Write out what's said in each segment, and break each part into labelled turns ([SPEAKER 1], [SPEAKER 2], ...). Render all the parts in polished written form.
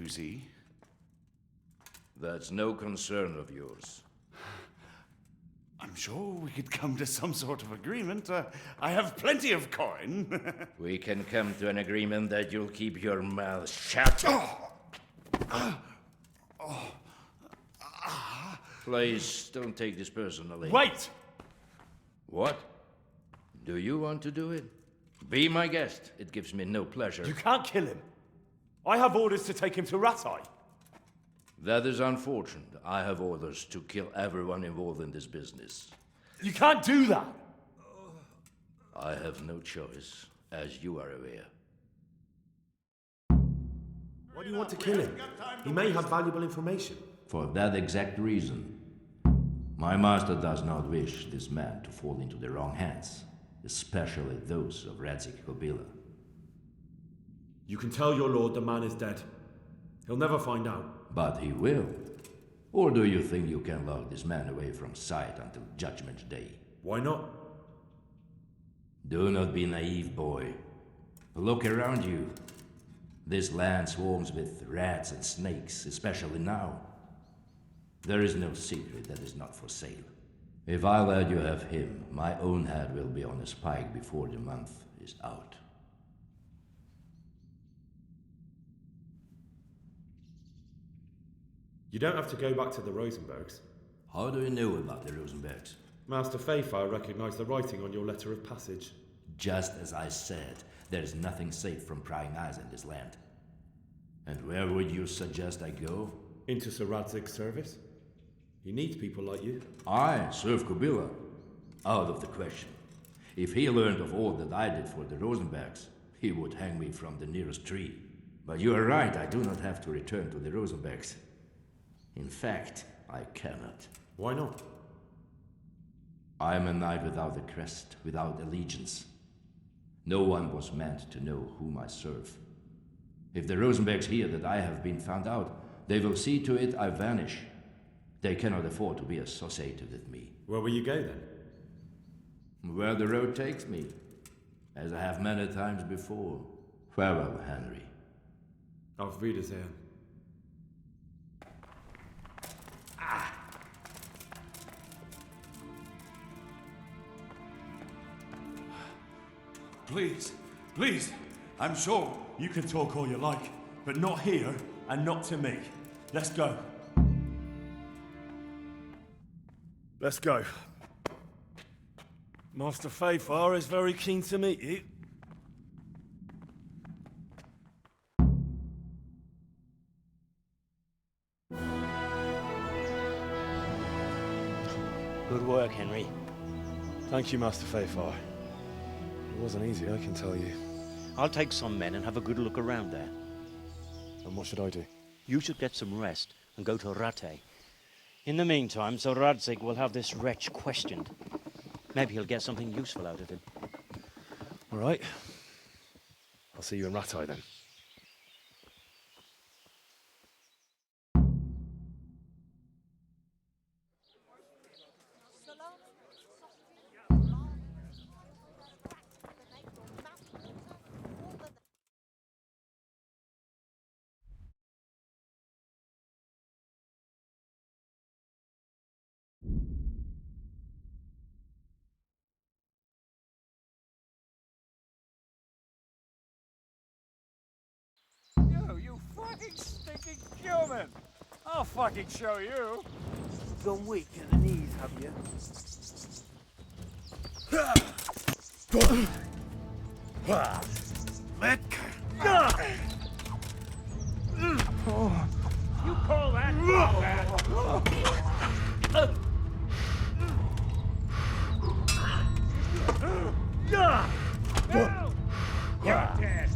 [SPEAKER 1] see.
[SPEAKER 2] That's no concern of yours.
[SPEAKER 1] I'm sure we could come to some sort of agreement. I have plenty of coin.
[SPEAKER 2] We can come to an agreement that you'll keep your mouth shut. Please, don't take this personally.
[SPEAKER 1] Wait!
[SPEAKER 2] What? Do you want to do it? Be my guest. It gives me no pleasure.
[SPEAKER 3] You can't kill him. I have orders to take him to Rhexah.
[SPEAKER 2] That is unfortunate. I have orders to kill everyone involved in this business.
[SPEAKER 3] You can't do that.
[SPEAKER 2] I have no choice, as you are aware.
[SPEAKER 4] Why do you want to kill him? He may have valuable information.
[SPEAKER 2] For that exact reason. My master does not wish this man to fall into the wrong hands, especially those of Rhexah.
[SPEAKER 4] You can tell your lord the man is dead. He'll never find out.
[SPEAKER 2] But he will. Or do you think you can lock this man away from sight until Judgment Day?
[SPEAKER 4] Why not?
[SPEAKER 2] Do not be naive, boy. Look around you. This land swarms with rats and snakes, especially now. There is no secret that is not for sale. If I let you have him, my own head will be on a spike before the month is out.
[SPEAKER 4] You don't have to go back to the Rosenbergs.
[SPEAKER 2] How do you know about the Rosenbergs?
[SPEAKER 4] Master Fayfire recognized the writing on your letter of passage.
[SPEAKER 2] Just as I said, there is nothing safe from prying eyes in this land. And where would you suggest I go?
[SPEAKER 4] Into Sir Radzig's service. He needs people like you.
[SPEAKER 2] I serve Kubila. Out of the question. If he learned of all that I did for the Rosenbergs, he would hang me from the nearest tree. But you are right, I do not have to return to the Rosenbergs. In fact, I cannot.
[SPEAKER 4] Why not?
[SPEAKER 2] I am a knight without a crest, without allegiance. No one was meant to know whom I serve. If the Rosenbergs hear that I have been found out, they will see to it I vanish. They cannot afford to be associated with me.
[SPEAKER 4] Where will you go then?
[SPEAKER 2] Where the road takes me, as I have many times before. Farewell, Henry.
[SPEAKER 4] Auf Wiedersehen.
[SPEAKER 3] Please, please. I'm sure you can talk all you like, but not here and not to me. Let's go. Let's go. Master Fayfire is very keen to meet you.
[SPEAKER 5] Good work, Henry.
[SPEAKER 3] Thank you, Master Fayfire. It wasn't easy, I can tell you.
[SPEAKER 5] I'll take some men and have a good look around there.
[SPEAKER 3] And what should I do?
[SPEAKER 5] You should get some rest and go to Rattay. In the meantime, Sir Radzig will have this wretch questioned. Maybe he'll get something useful out of him.
[SPEAKER 3] All right. I'll see you in Rattay then.
[SPEAKER 6] You fucking stinking human! I'll fucking show you!
[SPEAKER 7] Gone weak at the knees, have you?
[SPEAKER 6] You call that combat? Now! You're dead!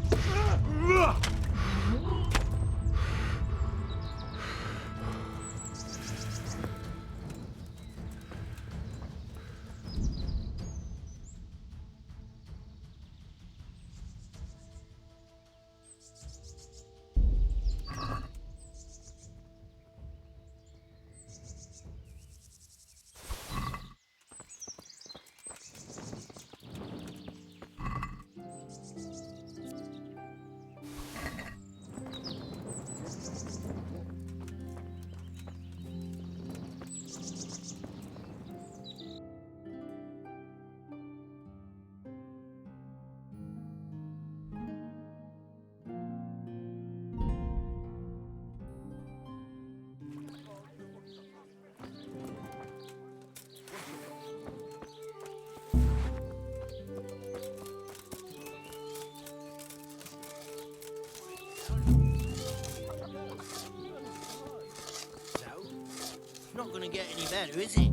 [SPEAKER 7] not gonna get any better, is it?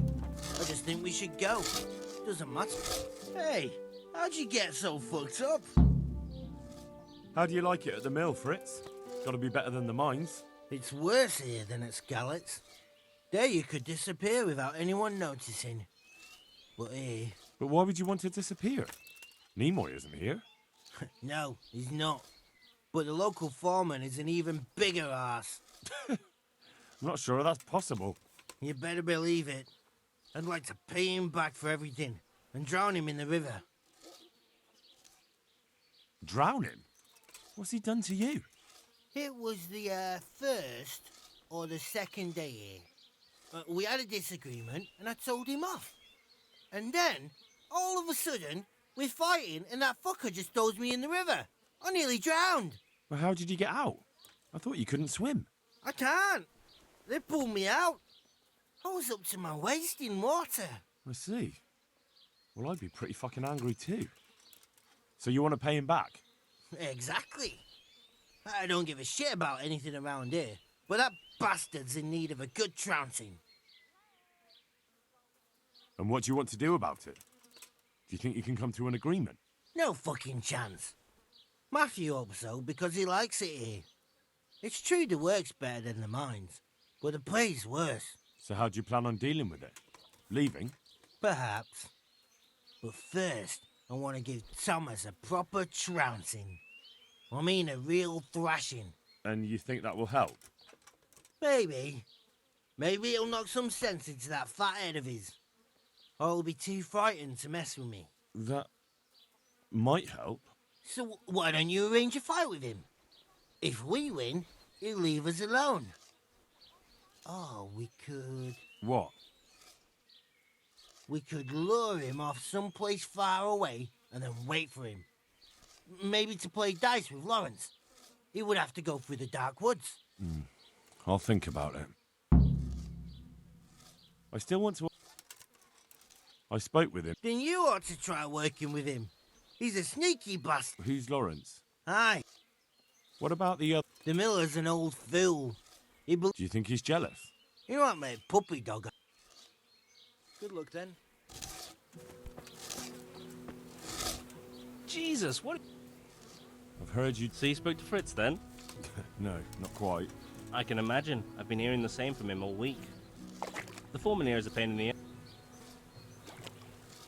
[SPEAKER 7] I just think we should go. Doesn't matter. Hey, how'd you get so fucked up?
[SPEAKER 4] How do you like it at the mill, Fritz? Gotta be better than the mines.
[SPEAKER 7] It's worse here than at Scarlet's. There you could disappear without anyone noticing. But here...
[SPEAKER 4] But why would you want to disappear? Nimoy isn't here.
[SPEAKER 7] No, he's not. But the local foreman is an even bigger ass.
[SPEAKER 4] I'm not sure that's possible.
[SPEAKER 7] You better believe it. I'd like to pay him back for everything and drown him in the river.
[SPEAKER 4] Drown him? What's he done to you?
[SPEAKER 7] It was the first or the second day here. We had a disagreement and I told him off. And then, all of a sudden, we're fighting and that fucker just throws me in the river. I nearly drowned.
[SPEAKER 4] Well, how did you get out? I thought you couldn't swim.
[SPEAKER 7] I can't. They pulled me out. I was up to my waist in water.
[SPEAKER 4] I see. Well, I'd be pretty fucking angry too. So you want to pay him back?
[SPEAKER 7] Exactly. I don't give a shit about anything around here, but that bastard's in need of a good trouncing.
[SPEAKER 4] And what do you want to do about it? Do you think you can come to an agreement?
[SPEAKER 7] No fucking chance. Matthew hopes so because he likes it here. It's true the work's better than the mines, but the pay's worse.
[SPEAKER 4] So how do you plan on dealing with it? Leaving?
[SPEAKER 7] Perhaps. But first, I want to give Thomas a proper trouncing. I mean a real thrashing.
[SPEAKER 4] And you think that will help?
[SPEAKER 7] Maybe. Maybe it'll knock some sense into that fat head of his. Or he'll be too frightened to mess with me.
[SPEAKER 4] That might help.
[SPEAKER 7] So why don't you arrange a fight with him? If we win, he'll leave us alone. Oh, we could...
[SPEAKER 4] What?
[SPEAKER 7] We could lure him off someplace far away and then wait for him. Maybe to play dice with Lawrence. He would have to go through the dark woods.
[SPEAKER 4] I'll think about it. I still want to... I spoke with him.
[SPEAKER 7] Then you ought to try working with him. He's a sneaky bastard.
[SPEAKER 4] Who's Lawrence?
[SPEAKER 7] Aye,
[SPEAKER 4] What about the other...
[SPEAKER 7] the miller's an old fool.
[SPEAKER 4] Do you think he's jealous?
[SPEAKER 7] He won't make puppy dog. Good luck then.
[SPEAKER 8] Jesus, what?
[SPEAKER 4] I've heard you...
[SPEAKER 8] So you spoke to Fritz then?
[SPEAKER 4] No, not quite.
[SPEAKER 8] I can imagine. I've been hearing the same from him all week. The foreman here is a pain in the ass.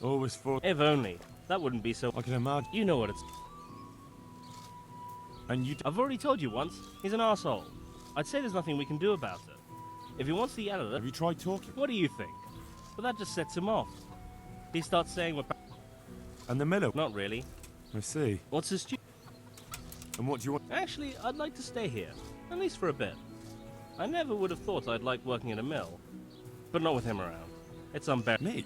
[SPEAKER 4] Always for...
[SPEAKER 8] If only. That wouldn't be so...
[SPEAKER 4] I can imagine.
[SPEAKER 8] You know what it's...
[SPEAKER 4] And you...
[SPEAKER 8] I've already told you once. He's an arsehole. I'd say there's nothing we can do about it. If he wants to yell at
[SPEAKER 4] Have
[SPEAKER 8] it,
[SPEAKER 4] you tried talking?
[SPEAKER 8] what do you think? But that just sets him off. He starts saying we're...
[SPEAKER 4] And the miller?
[SPEAKER 8] Not really.
[SPEAKER 4] I see.
[SPEAKER 8] What's his...
[SPEAKER 4] And what do you want...
[SPEAKER 8] Actually, I'd like to stay here. At least for a bit. I never would have thought I'd like working at a mill. But not with him around. It's unbearable.
[SPEAKER 4] Me?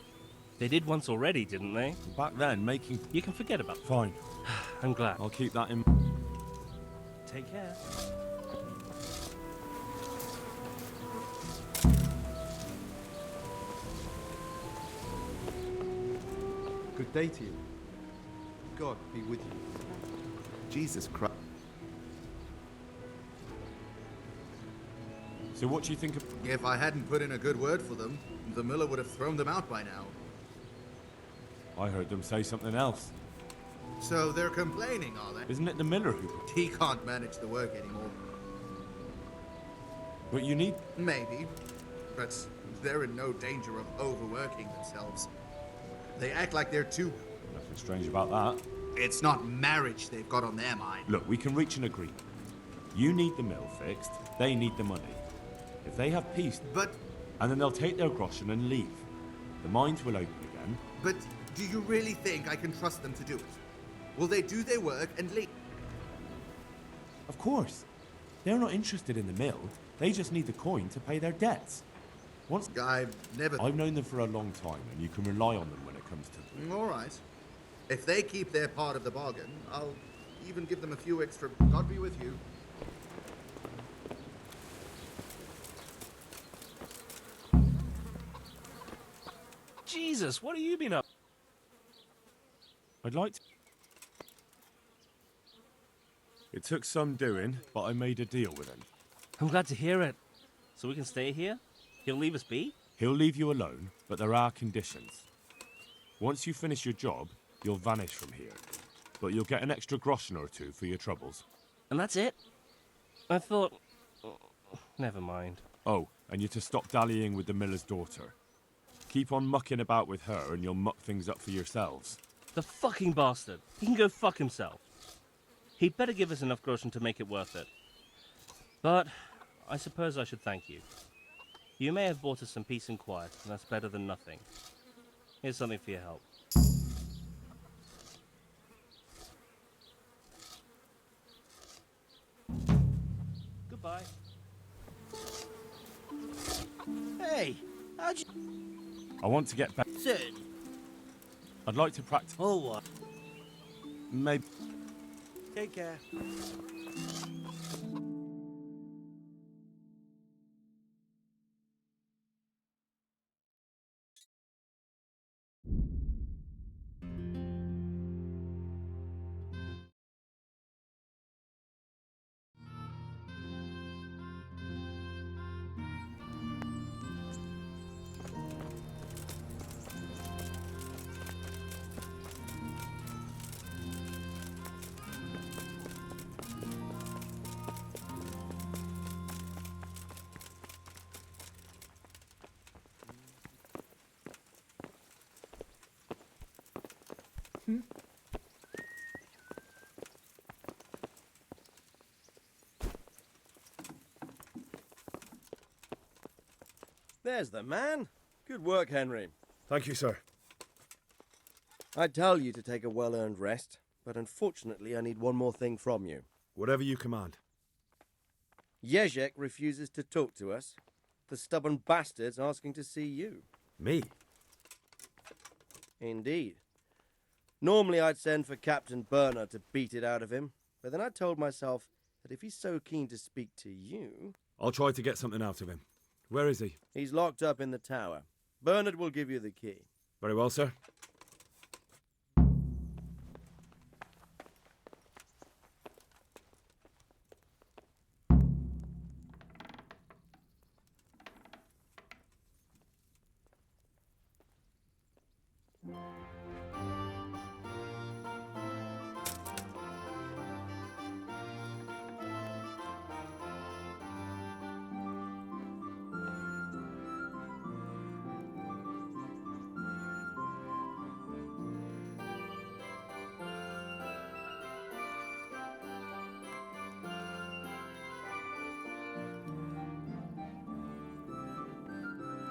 [SPEAKER 8] They did once already, didn't they?
[SPEAKER 4] Back then, making...
[SPEAKER 8] You can forget about it.
[SPEAKER 4] Fine.
[SPEAKER 8] I'm glad.
[SPEAKER 4] I'll keep that in...
[SPEAKER 8] Take care.
[SPEAKER 9] Good day to you. God be with you.
[SPEAKER 1] Jesus Christ.
[SPEAKER 4] So what do you think of...
[SPEAKER 10] If I hadn't put in a good word for them, the miller would have thrown them out by now.
[SPEAKER 4] I heard them say something else.
[SPEAKER 10] So they're complaining, are they?
[SPEAKER 4] Isn't it the miller who...
[SPEAKER 10] He can't manage the work anymore.
[SPEAKER 4] But you need...
[SPEAKER 10] Maybe, but they're in no danger of overworking themselves. They act like they're too...
[SPEAKER 4] Nothing strange about that.
[SPEAKER 10] It's not marriage they've got on their mind.
[SPEAKER 4] Look, we can reach an agreement. You need the mill fixed, they need the money. If they have peace...
[SPEAKER 10] But...
[SPEAKER 4] And then they'll take their groschen and leave. The mines will open again.
[SPEAKER 10] But do you really think I can trust them to do it? Will they do their work and leave?
[SPEAKER 4] Of course. They're not interested in the mill. They just need the coin to pay their debts. Once...
[SPEAKER 10] I've never...
[SPEAKER 4] I've known them for a long time, and you can rely on them when it comes to...
[SPEAKER 10] All right. If they keep their part of the bargain, I'll even give them a few extra... God be with you.
[SPEAKER 8] Jesus, what have you been up?
[SPEAKER 4] I'd like to... It took some doing, but I made a deal with him.
[SPEAKER 8] I'm glad to hear it. So we can stay here? He'll leave us be?
[SPEAKER 4] He'll leave you alone, but there are conditions. Once you finish your job, you'll vanish from here. But you'll get an extra groschen or two for your troubles.
[SPEAKER 8] And that's it? I thought... Never mind.
[SPEAKER 4] Oh, and you're to stop dallying with the miller's daughter. Keep on mucking about with her and you'll muck things up for yourselves.
[SPEAKER 8] The fucking bastard. He can go fuck himself. He'd better give us enough groschen to make it worth it. But I suppose I should thank you. You may have bought us some peace and quiet, and that's better than nothing. Here's something for your help. Goodbye.
[SPEAKER 7] Hey, how'd you...
[SPEAKER 4] I want to get back.
[SPEAKER 7] Certain.
[SPEAKER 4] I'd like to practice.
[SPEAKER 7] Oh, what?
[SPEAKER 4] Maybe.
[SPEAKER 7] Take care.
[SPEAKER 11] There's the man. Good work, Henry.
[SPEAKER 9] Thank you, sir.
[SPEAKER 11] I tell you to take a well-earned rest, but unfortunately I need one more thing from you.
[SPEAKER 9] Whatever you command.
[SPEAKER 11] Jezek refuses to talk to us. The stubborn bastard's asking to see you.
[SPEAKER 9] Me?
[SPEAKER 11] Indeed. Normally I'd send for Captain Bernard to beat it out of him, but then I told myself that if he's so keen to speak to you...
[SPEAKER 9] I'll try to get something out of him. Where is he?
[SPEAKER 11] He's locked up in the tower. Bernard will give you the key.
[SPEAKER 9] Very well, sir.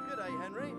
[SPEAKER 11] Good day, Henry.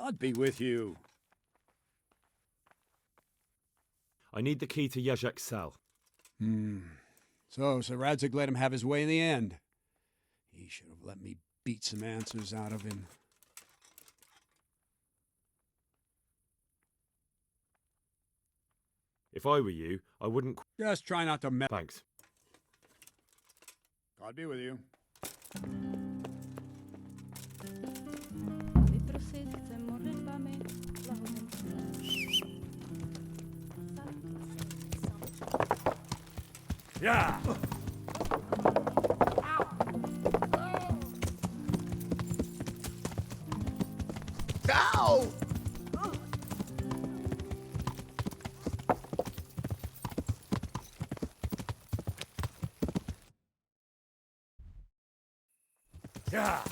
[SPEAKER 12] God be with you.
[SPEAKER 4] I need the key to Yezhek's cell.
[SPEAKER 12] So Sir Radzig let him have his way in the end. He should have let me beat some answers out of him.
[SPEAKER 4] If I were you, I wouldn't...
[SPEAKER 12] Just try not to mess.
[SPEAKER 4] Thanks.
[SPEAKER 12] God be with you.
[SPEAKER 6] Yeah!
[SPEAKER 10] Ow!
[SPEAKER 6] Yeah!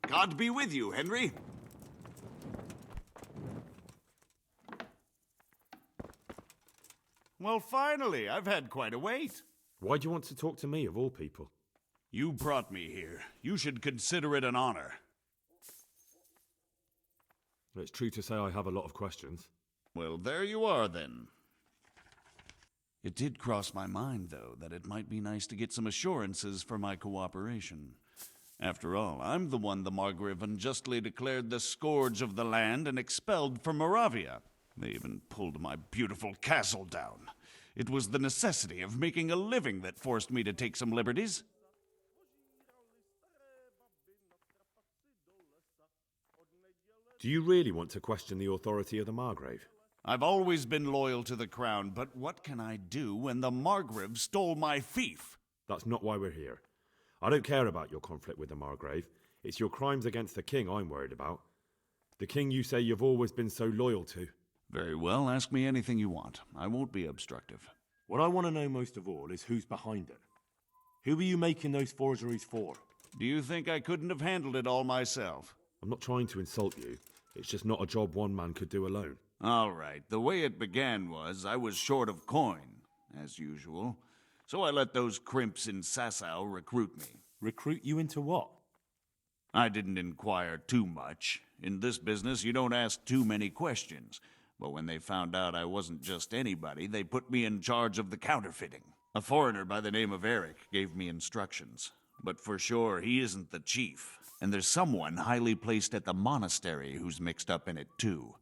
[SPEAKER 1] God be with you, Henry. Well, finally, I've had quite a wait.
[SPEAKER 4] Why do you want to talk to me, of all people?
[SPEAKER 1] You brought me here. You should consider it an honor.
[SPEAKER 4] It's true to say I have a lot of questions.
[SPEAKER 1] Well, there you are, then. It did cross my mind, though, that it might be nice to get some assurances for my cooperation. After all, I'm the one the Margrave unjustly declared the scourge of the land and expelled from Moravia. They even pulled my beautiful castle down. It was the necessity of making a living that forced me to take some liberties.
[SPEAKER 4] Do you really want to question the authority of the Margrave?
[SPEAKER 1] I've always been loyal to the crown, but what can I do when the Margrave stole my fief?
[SPEAKER 4] That's not why we're here. I don't care about your conflict with the Margrave. It's your crimes against the king I'm worried about. The king you say you've always been so loyal to.
[SPEAKER 1] Very well, ask me anything you want. I won't be obstructive.
[SPEAKER 4] What I want to know most of all is who's behind it. Who are you making those forgeries for?
[SPEAKER 1] Do you think I couldn't have handled it all myself?
[SPEAKER 4] I'm not trying to insult you. It's just not a job one man could do alone.
[SPEAKER 1] All right, the way it began was I was short of coin, as usual. So I let those crimps in Sasau recruit me.
[SPEAKER 4] Recruit you into what?
[SPEAKER 1] I didn't inquire too much. In this business, you don't ask too many questions. But when they found out I wasn't just anybody, they put me in charge of the counterfeiting. A foreigner by the name of Eric gave me instructions. But for sure, he isn't the chief. And there's someone highly placed at the monastery who's mixed up in it too.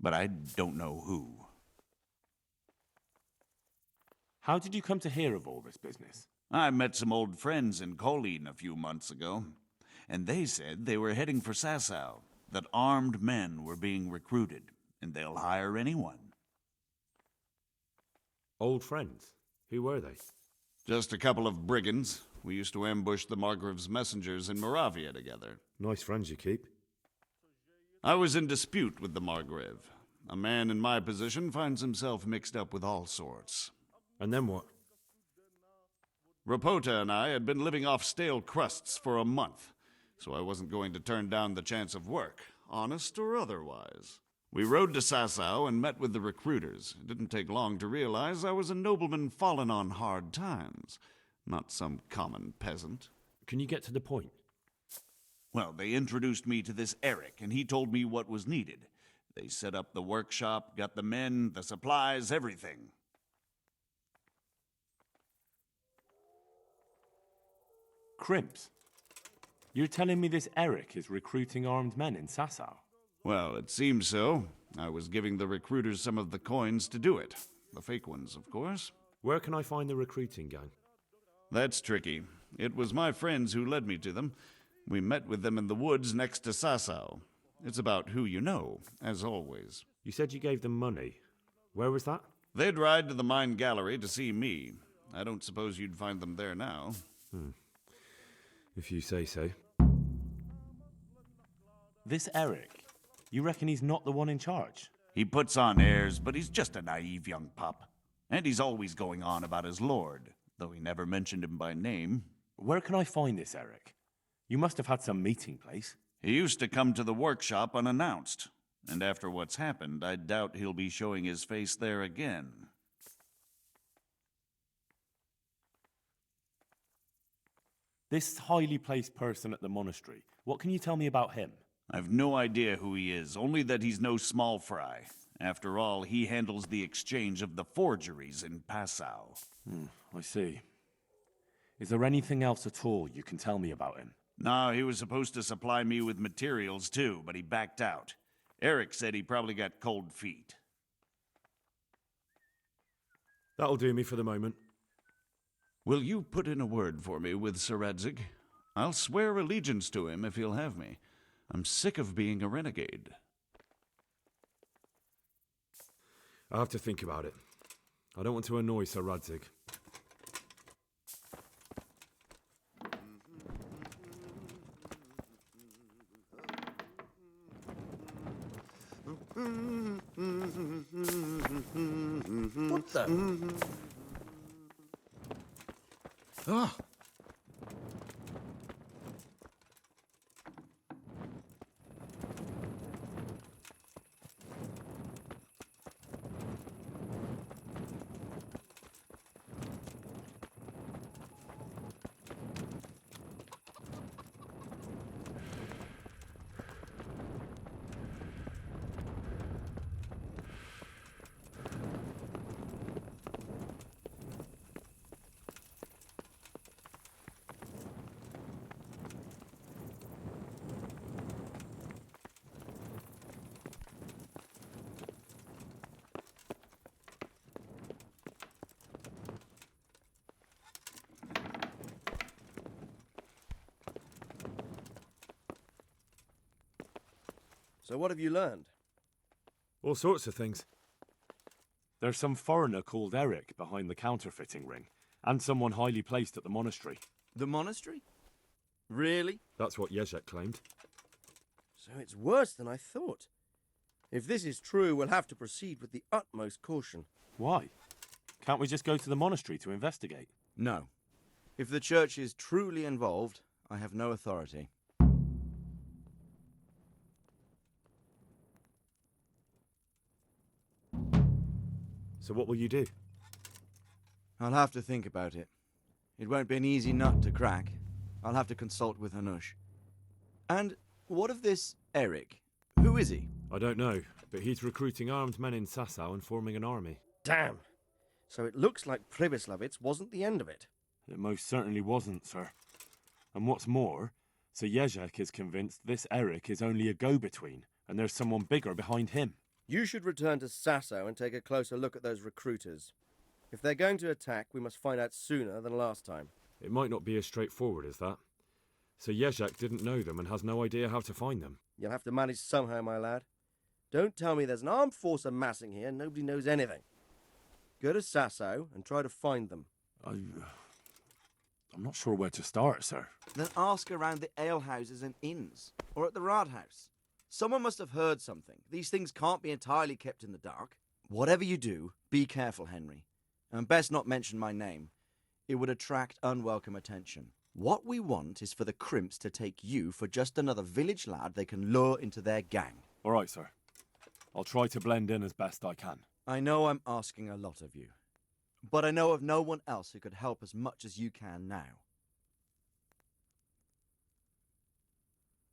[SPEAKER 1] But I don't know who.
[SPEAKER 4] How did you come to hear of all this business?
[SPEAKER 1] I met some old friends in Colleen a few months ago, and they said they were heading for Sasau, that armed men were being recruited, and they'll hire anyone.
[SPEAKER 4] Old friends? Who were they?
[SPEAKER 1] Just a couple of brigands. We used to ambush the Margrave's messengers in Moravia together.
[SPEAKER 4] Nice friends you keep.
[SPEAKER 1] I was in dispute with the Margrave. A man in my position finds himself mixed up with all sorts.
[SPEAKER 4] And then what?
[SPEAKER 1] Rapota and I had been living off stale crusts for a month, so I wasn't going to turn down the chance of work, honest or otherwise. We rode to Sasau and met with the recruiters. It didn't take long to realize I was a nobleman fallen on hard times, not some common peasant.
[SPEAKER 4] Can you get to the point?
[SPEAKER 1] Well, they introduced me to this Eric, and he told me what was needed. They set up the workshop, got the men, the supplies, everything.
[SPEAKER 4] Crimps? You're telling me this Eric is recruiting armed men in Sasau?
[SPEAKER 1] Well, it seems so. I was giving the recruiters some of the coins to do it. The fake ones, of course.
[SPEAKER 4] Where can I find the recruiting gang?
[SPEAKER 1] That's tricky. It was my friends who led me to them. We met with them in the woods next to Sasau. It's about who you know, as always.
[SPEAKER 4] You said you gave them money. Where was that?
[SPEAKER 1] They'd ride to the mine gallery to see me. I don't suppose you'd find them there now.
[SPEAKER 4] If you say so.
[SPEAKER 13] This Eric, you reckon he's not the one in charge?
[SPEAKER 1] He puts on airs, but he's just a naive young pup. And he's always going on about his lord, though he never mentioned him by name.
[SPEAKER 13] Where can I find this Eric? You must have had some meeting place.
[SPEAKER 1] He used to come to the workshop unannounced. And after what's happened, I doubt he'll be showing his face there again.
[SPEAKER 13] This highly placed person at the monastery, what can you tell me about him?
[SPEAKER 1] I've no idea who he is, only that he's no small fry. After all, he handles the exchange of the forgeries in Passau.
[SPEAKER 13] I see. Is there anything else at all you can tell me about him?
[SPEAKER 1] No, he was supposed to supply me with materials too, but he backed out. Eric said he probably got cold feet.
[SPEAKER 4] That'll do me for the moment.
[SPEAKER 1] Will you put in a word for me with Sir Rhexah? I'll swear allegiance to him if he'll have me. I'm sick of being a renegade.
[SPEAKER 4] I'll have to think about it. I don't want to annoy Sir Rhexah.
[SPEAKER 11] What the? Oh. So what have you learned?
[SPEAKER 4] All sorts of things.
[SPEAKER 13] There's some foreigner called Eric behind the counterfeiting ring, and someone highly placed at the monastery.
[SPEAKER 11] The monastery? Really?
[SPEAKER 4] That's what Yezhek claimed.
[SPEAKER 11] So it's worse than I thought. If this is true, we'll have to proceed with the utmost caution.
[SPEAKER 13] Why? Can't we just go to the monastery to investigate?
[SPEAKER 14] No. If the church is truly involved, I have no authority.
[SPEAKER 4] So what will you do?
[SPEAKER 14] I'll have to think about it. It won't be an easy nut to crack. I'll have to consult with Hanush. And what of this Eric? Who is he?
[SPEAKER 4] I don't know, but he's recruiting armed men in Sasau and forming an army.
[SPEAKER 11] Damn. So it looks like Pribyslavitz wasn't the end of it.
[SPEAKER 13] It most certainly wasn't, sir. And what's more, Sir Yezhek is convinced this Eric is only a go-between, and there's someone bigger behind him.
[SPEAKER 11] You should return to Sasau and take a closer look at those recruiters. If they're going to attack, we must find out sooner than last time.
[SPEAKER 4] It might not be as straightforward as that. Sir Yezhek didn't know them and has no idea how to find them.
[SPEAKER 11] You'll have to manage somehow, my lad. Don't tell me there's an armed force amassing here and nobody knows anything. Go to Sasau and try to find them.
[SPEAKER 13] I'm not sure where to start, sir.
[SPEAKER 14] Then ask around the alehouses and inns, or at the Rathaus. Someone must have heard something. These things can't be entirely kept in the dark. Whatever you do, be careful, Henry. And best not mention my name. It would attract unwelcome attention. What we want is for the crimps to take you for just another village lad they can lure into their gang.
[SPEAKER 13] All right, sir. I'll try to blend in as best I can.
[SPEAKER 14] I know I'm asking a lot of you, but I know of no one else who could help as much as you can now.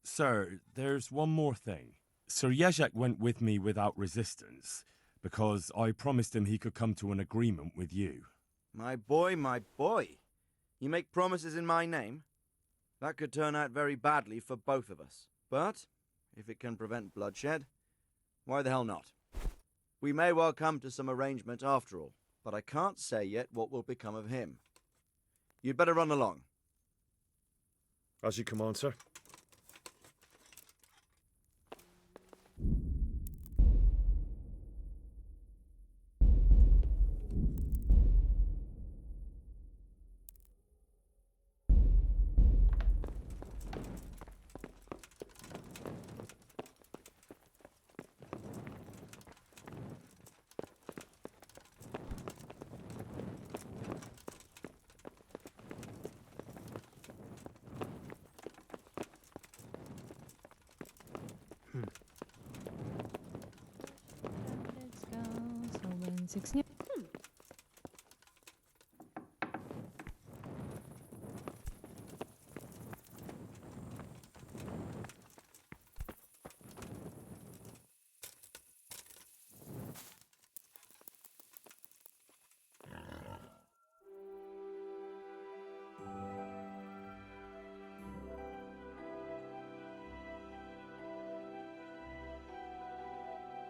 [SPEAKER 13] Sir, there's one more thing. Sir Yezhek went with me without resistance, because I promised him he could come to an agreement with you.
[SPEAKER 14] My boy, my boy. You make promises in my name? That could turn out very badly for both of us. But, if it can prevent bloodshed, why the hell not? We may well come to some arrangement after all, but I can't say yet what will become of him. You'd better run along.
[SPEAKER 4] As you command, sir.
[SPEAKER 15] Six